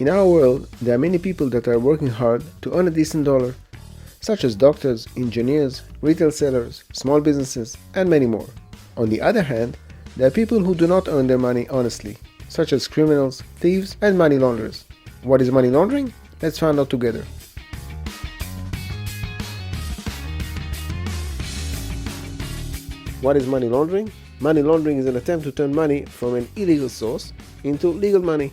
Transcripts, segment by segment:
In our world, there are many people that are working hard to earn a decent dollar, such as doctors, engineers, retail sellers, small businesses, and many more. On the other hand, there are people who do not earn their money honestly, such as criminals, thieves, and money launderers. What is money laundering? Let's find out together. What is money laundering? Money laundering is an attempt to turn money from an illegal source into legal money.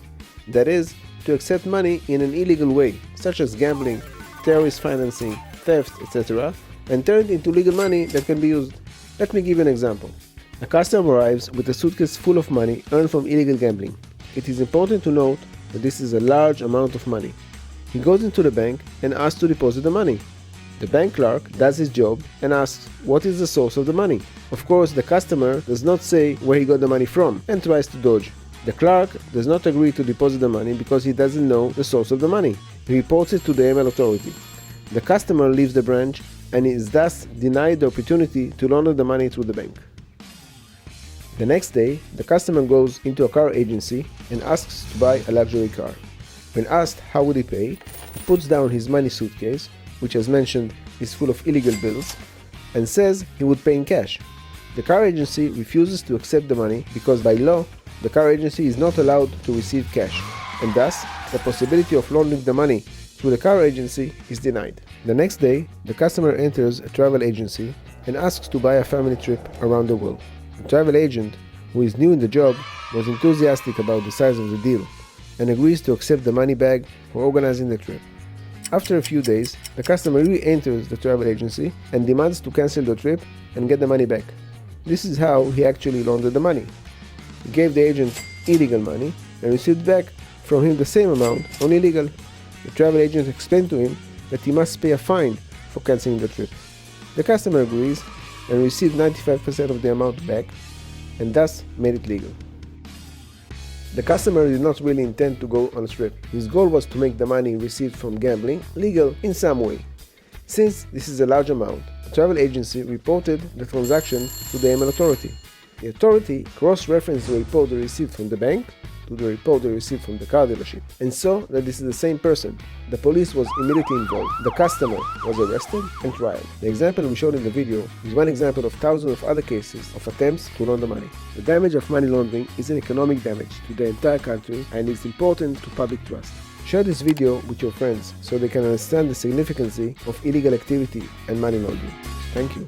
That is, to accept money in an illegal way, such as gambling, terrorist financing, theft, etc., and turn it into legal money that can be used. Let me give you an example. A customer arrives with a suitcase full of money earned from illegal gambling. It is important to note that this is a large amount of money. He goes into the bank and asks to deposit the money. The bank clerk does his job and asks what is the source of the money. Of course, the customer does not say where he got the money from and tries to dodge. The clerk does not agree to deposit the money because he doesn't know the source of the money. He reports it to the ML authority. The customer leaves the branch and is thus denied the opportunity to launder the money through the bank. The next day, the customer goes into a car agency and asks to buy a luxury car. When asked how would he pay, he puts down his money suitcase, which as mentioned is full of illegal bills, and says he would pay in cash. The car agency refuses to accept the money because by law, the car agency is not allowed to receive cash, and thus the possibility of laundering the money through the car agency is denied. The next day, the customer enters a travel agency and asks to buy a family trip around the world. The travel agent, who is new in the job, was enthusiastic about the size of the deal and agrees to accept the money bag for organizing the trip. After a few days, the customer re-enters the travel agency and demands to cancel the trip and get the money back. This is how he actually laundered the money. He gave the agent illegal money and received back from him the same amount on illegal. The travel agent explained to him that he must pay a fine for canceling the trip. The customer agrees and received 95% of the amount back and thus made it legal. The customer did not really intend to go on a trip. His goal was to make the money received from gambling legal in some way. Since this is a large amount, the travel agency reported the transaction to the ML authority. The authority cross-referenced the report they received from the bank to the report they received from the car dealership and saw that this is the same person. The police was immediately involved. The customer was arrested and tried. The example we showed in the video is one example of thousands of other cases of attempts to launder money. The damage of money laundering is an economic damage to the entire country and is important to public trust. Share this video with your friends so they can understand the significance of illegal activity and money laundering. Thank you.